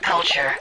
culture.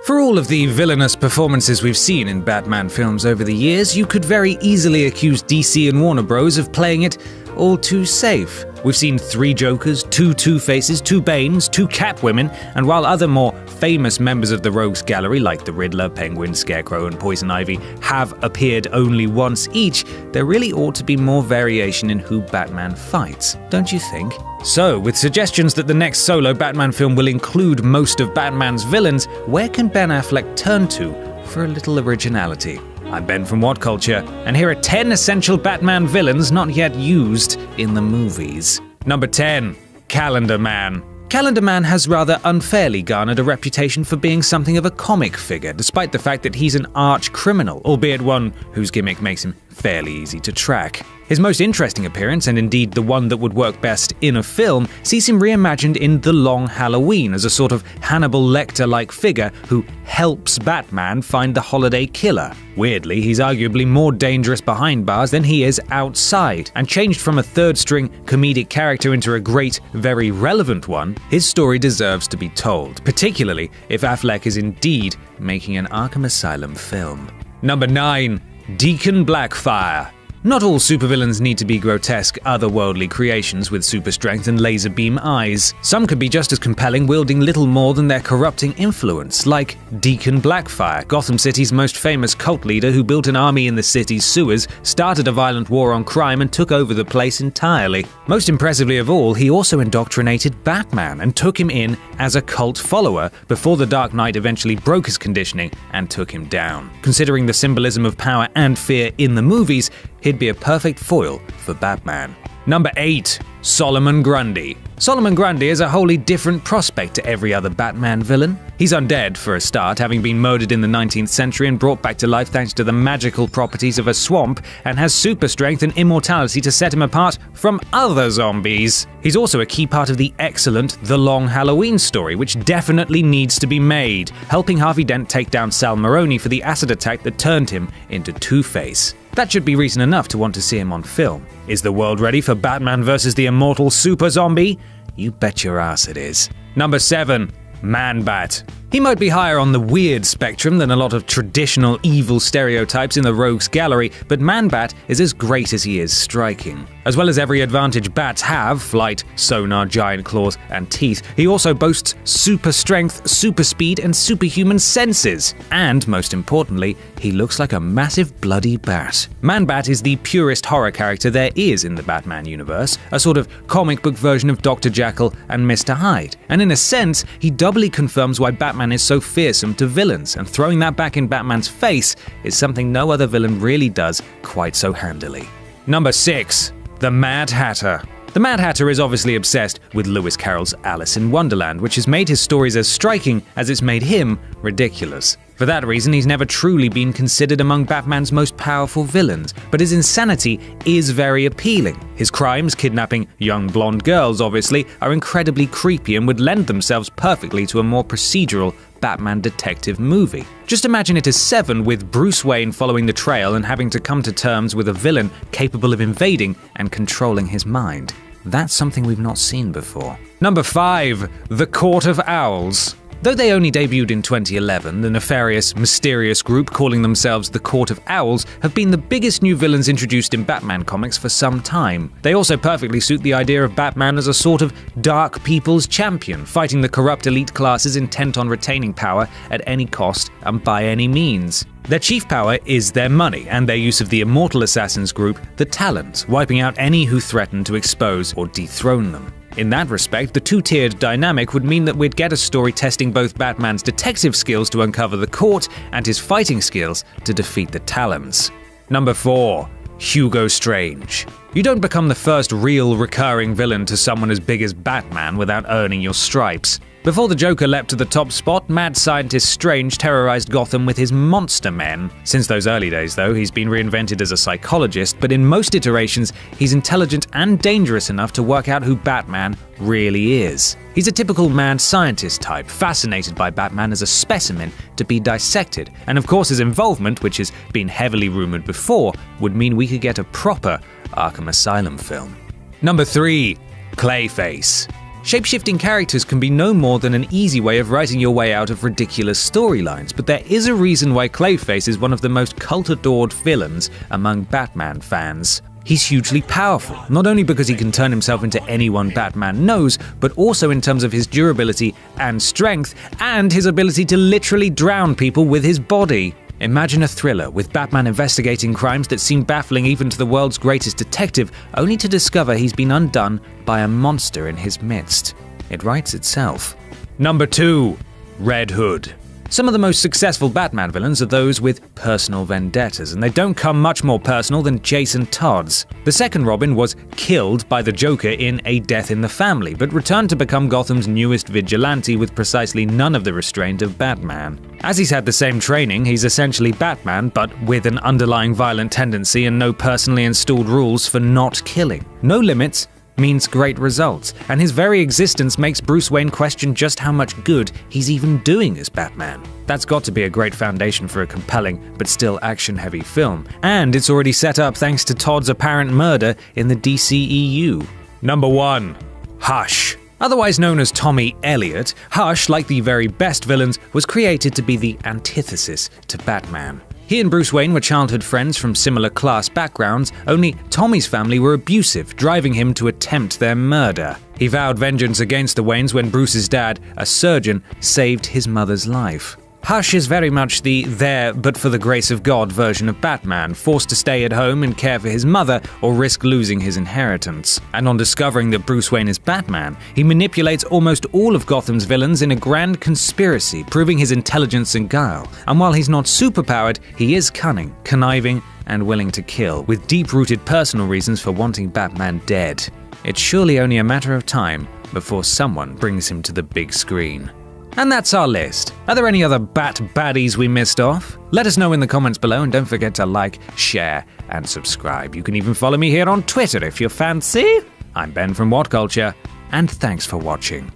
For all of the villainous performances we've seen in Batman films over the years, you could very easily accuse DC and Warner Bros. Of playing it all too safe. We've seen 3 Jokers, 2 Two-Faces, 2 Banes, 2 Catwomen, and while other more famous members of the Rogues Gallery like the Riddler, Penguin, Scarecrow, and Poison Ivy have appeared only once each, there really ought to be more variation in who Batman fights, don't you think? So, with suggestions that the next solo Batman film will include most of Batman's villains, where can Ben Affleck turn to for a little originality? I'm Ben from What Culture, and here are 10 essential Batman villains not yet used in the movies. Number 10. Calendar Man. Calendar Man has rather unfairly garnered a reputation for being something of a comic figure, despite the fact that he's an arch criminal, albeit one whose gimmick makes him fairly easy to track. His most interesting appearance, and indeed the one that would work best in a film, sees him reimagined in The Long Halloween as a sort of Hannibal Lecter-like figure who helps Batman find the holiday killer. Weirdly, he's arguably more dangerous behind bars than he is outside, and changed from a third-string comedic character into a great, very relevant one, his story deserves to be told, particularly if Affleck is indeed making an Arkham Asylum film. Number 9. Deacon Blackfire. Not all supervillains need to be grotesque, otherworldly creations with super strength and laser beam eyes. Some could be just as compelling, wielding little more than their corrupting influence, like Deacon Blackfire, Gotham City's most famous cult leader who built an army in the city's sewers, started a violent war on crime, and took over the place entirely. Most impressively of all, he also indoctrinated Batman and took him in as a cult follower before the Dark Knight eventually broke his conditioning and took him down. Considering the symbolism of power and fear in the movies, he'd be a perfect foil for Batman. Number 8. Solomon Grundy. Solomon Grundy is a wholly different prospect to every other Batman villain. He's undead, for a start, having been murdered in the 19th century and brought back to life thanks to the magical properties of a swamp, and has super strength and immortality to set him apart from other zombies. He's also a key part of the excellent The Long Halloween story, which definitely needs to be made, helping Harvey Dent take down Sal Maroni for the acid attack that turned him into Two-Face. That should be reason enough to want to see him on film. Is the world ready for Batman vs. the immortal super zombie? You bet your ass it is. Number 7. Man-Bat. He might be higher on the weird spectrum than a lot of traditional evil stereotypes in the Rogues Gallery, but Man-Bat is as great as he is striking. As well as every advantage bats have, flight, sonar, giant claws, and teeth, he also boasts super strength, super speed, and superhuman senses. And, most importantly, he looks like a massive bloody bat. Man-Bat is the purest horror character there is in the Batman universe, a sort of comic book version of Dr. Jekyll and Mr. Hyde. And in a sense, he doubly confirms why Batman is so fearsome to villains, and throwing that back in Batman's face is something no other villain really does quite so handily. Number 6. The Mad Hatter. The Mad Hatter is obviously obsessed with Lewis Carroll's Alice in Wonderland, which has made his stories as striking as it's made him ridiculous. For that reason, he's never truly been considered among Batman's most powerful villains, but his insanity is very appealing. His crimes, kidnapping young blonde girls obviously, are incredibly creepy and would lend themselves perfectly to a more procedural Batman detective movie. Just imagine it as Seven, with Bruce Wayne following the trail and having to come to terms with a villain capable of invading and controlling his mind. That's something we've not seen before. Number 5. The Court of Owls. Though they only debuted in 2011, the nefarious, mysterious group calling themselves the Court of Owls have been the biggest new villains introduced in Batman comics for some time. They also perfectly suit the idea of Batman as a sort of dark people's champion, fighting the corrupt elite classes intent on retaining power at any cost and by any means. Their chief power is their money, and their use of the immortal assassins group, the Talons, wiping out any who threaten to expose or dethrone them. In that respect, the two-tiered dynamic would mean that we'd get a story testing both Batman's detective skills to uncover the court and his fighting skills to defeat the Talons. Number 4. Hugo Strange. You don't become the first real recurring villain to someone as big as Batman without earning your stripes. Before the Joker leapt to the top spot, mad scientist Strange terrorized Gotham with his Monster Men. Since those early days, though, he's been reinvented as a psychologist, but in most iterations, he's intelligent and dangerous enough to work out who Batman really is. He's a typical mad scientist type, fascinated by Batman as a specimen to be dissected, and of course his involvement, which has been heavily rumored before, would mean we could get a proper Arkham Asylum film. Number 3. Clayface. Shape-shifting characters can be no more than an easy way of writing your way out of ridiculous storylines, but there is a reason why Clayface is one of the most cult-adored villains among Batman fans. He's hugely powerful, not only because he can turn himself into anyone Batman knows, but also in terms of his durability and strength, and his ability to literally drown people with his body. Imagine a thriller with Batman investigating crimes that seem baffling even to the world's greatest detective, only to discover he's been undone by a monster in his midst. It writes itself. Number 2. Red Hood. Some of the most successful Batman villains are those with personal vendettas, and they don't come much more personal than Jason Todd's. The second Robin was killed by the Joker in A Death in the Family, but returned to become Gotham's newest vigilante with precisely none of the restraint of Batman. As he's had the same training, he's essentially Batman, but with an underlying violent tendency and no personally installed rules for not killing. No limits means great results, and his very existence makes Bruce Wayne question just how much good he's even doing as Batman. That's got to be a great foundation for a compelling but still action-heavy film, and it's already set up thanks to Todd's apparent murder in the DCEU. Number 1. Hush. Otherwise known as Tommy Elliot, Hush, like the very best villains, was created to be the antithesis to Batman. He and Bruce Wayne were childhood friends from similar class backgrounds, only Tommy's family were abusive, driving him to attempt their murder. He vowed vengeance against the Waynes when Bruce's dad, a surgeon, saved his mother's life. Hush is very much the there but for the grace of God version of Batman, forced to stay at home and care for his mother or risk losing his inheritance. And on discovering that Bruce Wayne is Batman, he manipulates almost all of Gotham's villains in a grand conspiracy, proving his intelligence and guile. And while he's not superpowered, he is cunning, conniving, and willing to kill, with deep-rooted personal reasons for wanting Batman dead. It's surely only a matter of time before someone brings him to the big screen. And that's our list. Are there any other Bat baddies we missed off? Let us know in the comments below, and don't forget to like, share, and subscribe. You can even follow me here on Twitter if you fancy. I'm Ben from WhatCulture, and thanks for watching.